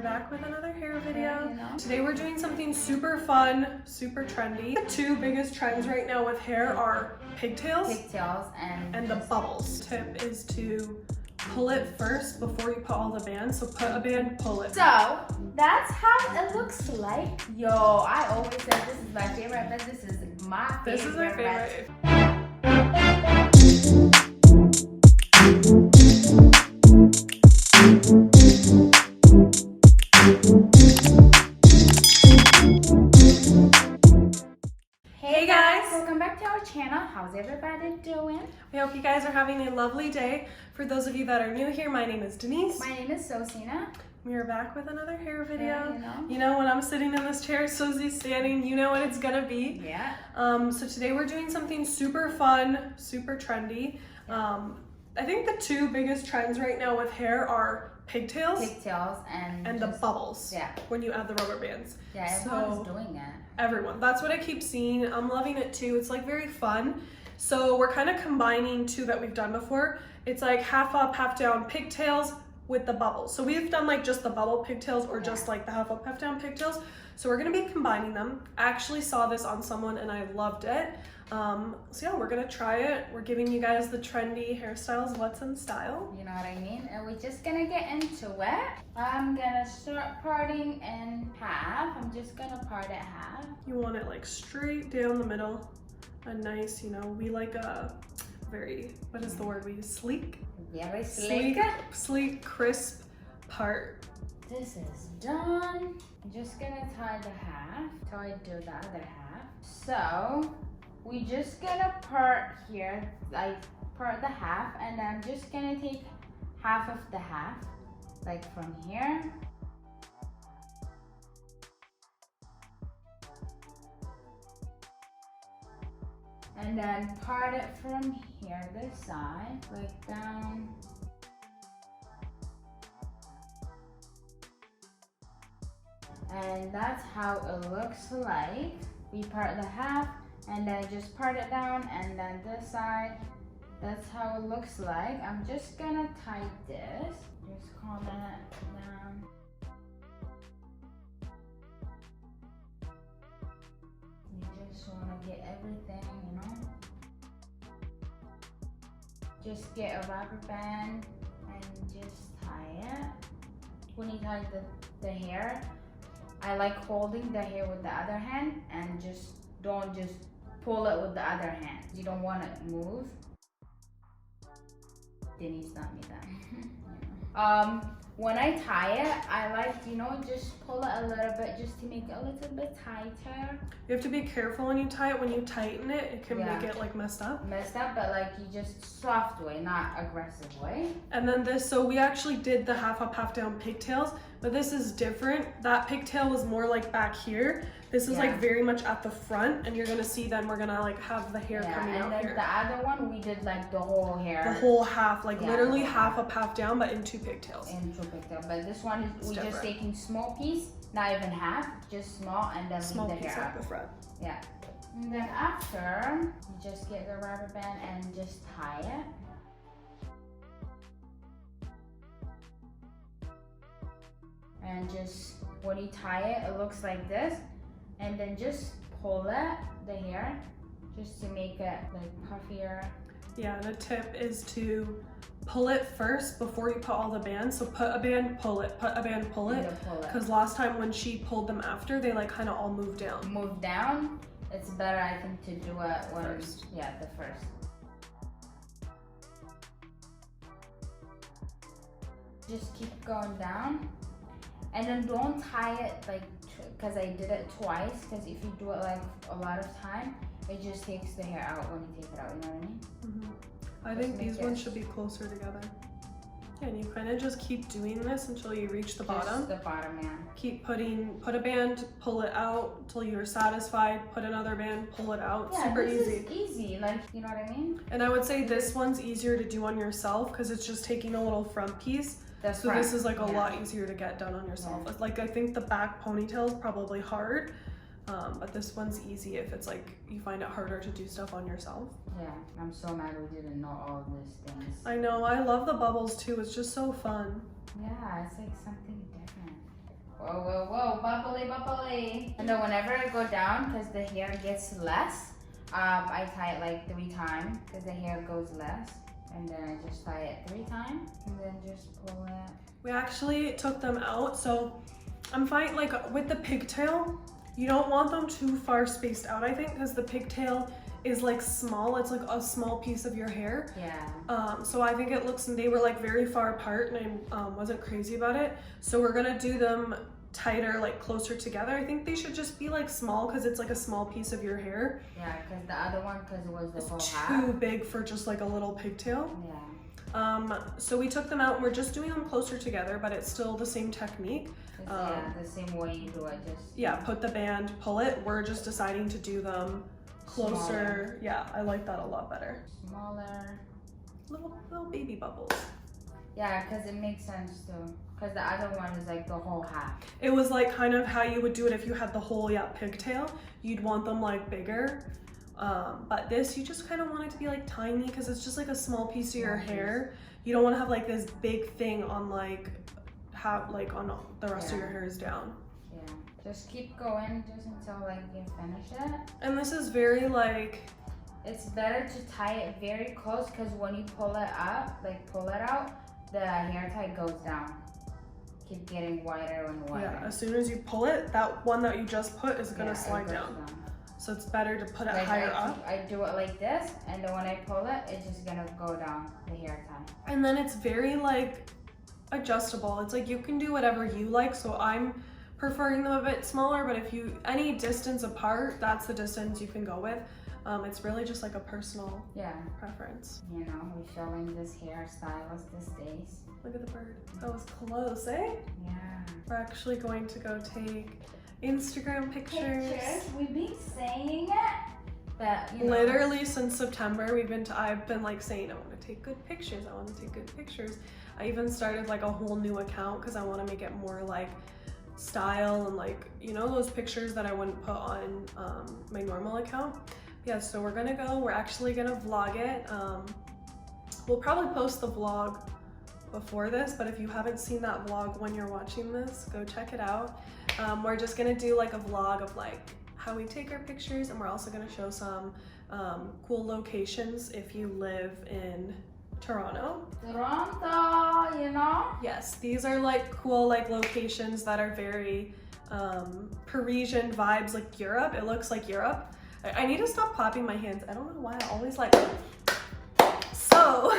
back with another hair video. You know? Today we're doing something super fun, super trendy. The two biggest trends right now with hair are pigtails, and the bubbles. Tip is to pull it first before you put all the bands. So put a band, pull it. So that's how it looks like. Yo, I always said this is my favorite, but this is my favorite. This is my favorite. Hey guys, welcome back to our channel. How's everybody doing? We hope you guys are having a lovely day. For those of you that are new here, my name is Denise. My name is Sosina. We are back with another hair video. Yeah, you know, when I'm sitting in this chair, Susie's standing, you know what it's gonna be. Yeah. So today we're doing something super fun, super trendy. I think the two biggest trends right now with hair are pigtails and the bubbles. Yeah. When you add the rubber bands. Yeah, everyone's doing it. Everyone. That's what I keep seeing. I'm loving it too. It's like very fun. So we're kind of combining two that we've done before. It's like half up, half down pigtails with the bubbles. So we've done like just the bubble pigtails or just like the half up, half down pigtails. So we're gonna be combining them. I actually saw this on someone and I loved it. So yeah, we're gonna try it. We're giving you guys the trendy hairstyles, what's in style. You know what I mean? And we're just gonna get into it. I'm gonna start parting in half. I'm just gonna part it half. You want it like straight down the middle. A nice, you know, we like a very, what is the word we use? Sleek? Very sleek, crisp part. This is done. I'm just gonna tie the half till I do the other half. So we just gonna part here, like part the half, and I'm just gonna take half of the half, like from here. And then part it from here, this side, like down. And that's how it looks like. We part the half and then just part it down, and then this side, that's how it looks like. I'm just gonna tie this, just calm that down. You just wanna get everything, you know? Just get a rubber band and just tie it. When you tie the hair, I like holding the hair with the other hand and don't just pull it with the other hand. You don't want it to move. Denise taught me that. When I tie it, I like, you know, just pull it a little bit just to make it a little bit tighter. You have to be careful when you tie it. When you tighten it, it can make it like messed up. But like you just soft way, not aggressive way. And then this, so we actually did the half up, half down pigtails, but this is different. That pigtail was more like back here. This is like very much at the front, and you're gonna see then we're gonna like have the hair coming out here. And then the other one, we did like the whole hair. The whole half, like literally half up, half down, but in two pigtails. But this one is we just taking small piece, not even half, just small, and then small leave the piece hair at the front. Yeah. And then after, you just get the rubber band and just tie it. And just when you tie it, it looks like this. And then just pull it, the hair, just to make it like puffier. Yeah, and a tip is to pull it first before you put all the bands. So put a band, pull it, put a band, pull it. Because last time when she pulled them after, they like kind of all moved down. Move down? It's better, I think, to do it when first. Yeah, the first. Just keep going down. And then don't tie it like, because I did it twice, because if you do it like a lot of time, it just takes the hair out when you take it out, you know what I mean? Mm-hmm. I think these ones should be closer together. And you kind of just keep doing this until you reach the bottom. Just the bottom, yeah. Keep put a band, pull it out until you're satisfied, put another band, pull it out. Yeah, super this easy. Is easy, like, you know what I mean? And I would say this one's easier to do on yourself because it's just taking a little front piece. This is like a lot easier to get done on yourself. Yeah. Like I think the back ponytail is probably hard, but this one's easy if it's like you find it harder to do stuff on yourself. Yeah, I'm so mad we didn't know all these things. I know, I love the bubbles too. It's just so fun. Yeah, it's like something different. Whoa, whoa, bubbly, bubbly. And then whenever I go down, because the hair gets less, I tie it like 3 times, because the hair goes less. And then I just tie it 3 times, and then just pull it. We actually took them out, so I'm fine, like with the pigtail, you don't want them too far spaced out, I think, because the pigtail is like small, it's like a small piece of your hair. Yeah. So I think it looks, and they were like very far apart, and I wasn't crazy about it. So we're gonna do them tighter, like closer together. I think they should just be like small, because it's like a small piece of your hair. Yeah, because the other one, because it was the whole It's half. too big for just like a little pigtail. Yeah. So we took them out, and we're just doing them closer together, but it's still the same technique. Yeah, the same way you do it, just. Yeah, put the band, pull it. We're just deciding to do them closer. Smaller. Yeah, I like that a lot better. Smaller. Little baby bubbles. Yeah, because it makes sense too. Because the other one is like the whole half. It was like kind of how you would do it if you had the whole pigtail. You'd want them like bigger. But this, you just kind of want it to be like tiny, because it's just like a small piece of your hair. You don't want to have like this big thing on like on the rest of your hair is down. Yeah, just keep going just until like you finish it. And this is very like, it's better to tie it very close, because when you pull it up, like pull it out, the hair tie goes down. Keep getting wider and wider. yeah, as soon as you pull it, that one that you just put is gonna slide it goes down. So it's better to put it like higher up. I do it like this, and then when I pull it, it's just gonna go down the hair tie. And then it's very like adjustable. It's like you can do whatever you like. So I'm preferring them a bit smaller, but if you, any distance apart, that's the distance you can go with. It's really just like a personal preference. You know, we're showing this hairstylist these days. Look at the bird. That was close, eh? Yeah. We're actually going to go take Instagram pictures. We've been saying it, but you know. Literally since September, I've been like saying I want to take good pictures. I want to take good pictures. I even started like a whole new account because I want to make it more like style and like, you know, those pictures that I wouldn't put on my normal account. Yeah, so we're gonna go. We're actually gonna vlog it. We'll probably post the vlog before this, but if you haven't seen that vlog when you're watching this, go check it out. We're just gonna do like a vlog of like how we take our pictures, and we're also gonna show some cool locations if you live in Toronto. Toronto, you know? Yes, these are like cool like locations that are very Parisian vibes, like Europe. It looks like Europe. I need to stop clapping my hands. I don't know why I always like, so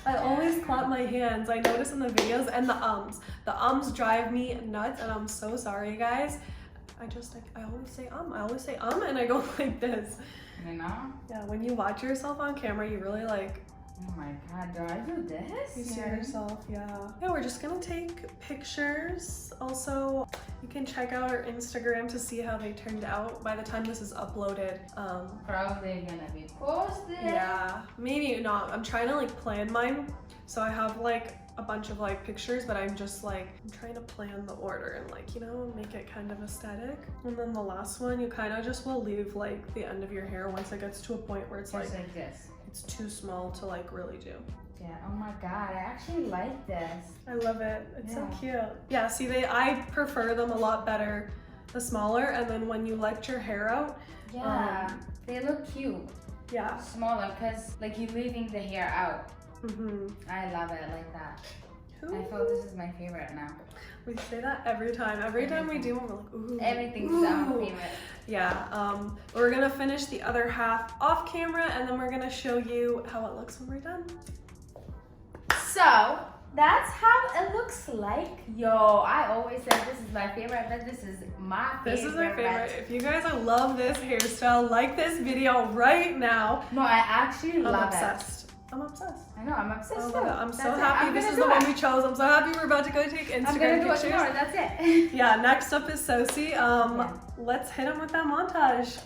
I always clap my hands. I notice in the videos, and the ums drive me nuts, and I'm so sorry guys. I always say and I go like this. You know? Yeah, when you watch yourself on camera, you really like, oh my god, do I do this? you see yourself, yeah. Yeah, we're just gonna take pictures. Also, you can check out our Instagram to see how they turned out by the time this is uploaded. Probably gonna be posted. Yeah, maybe not. I'm trying to like plan mine. So I have like a bunch of like pictures, but I'm just like, I'm trying to plan the order and like, you know, make it kind of aesthetic. And then the last one, you kind of just will leave like the end of your hair once it gets to a point where it's just like this. It's too small to like really do. Yeah, oh my god, I actually like this. I love it. It's so cute. Yeah, see, I prefer them a lot better, the smaller, and then when you let your hair out. Yeah, they look cute. Yeah. Smaller, because like you're leaving the hair out. Mm-hmm. I love it like that. I feel this is my favorite now. We say that every time. Every time we do one, we're like, ooh. Everything's our favorite. Yeah, we're gonna finish the other half off camera, and then we're gonna show you how it looks when we're done. So, that's how it looks like. Yo, I always said this is my favorite, but this is my favorite. This is our favorite. If you guys love this hairstyle, like this video right now. No, I actually love it. I'm obsessed. I'm obsessed. I know, I'm obsessed too. I'm so happy this is the one we chose. I'm so happy we're about to go take Instagram I'm gonna do pictures. it tomorrow, that's it. Yeah, next up is Sosie. Let's hit him with that montage.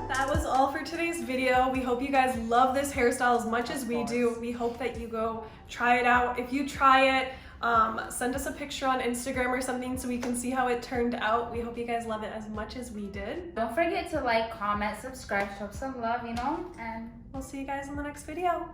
That was all for today's video. We hope you guys love this hairstyle as much as we do. We hope that you go try it out. If you try it, Send us a picture on Instagram or something so we can see how it turned out. We hope you guys love it as much as we did. Don't forget to like, comment, subscribe, show some love, you know, and We'll see you guys in the next video.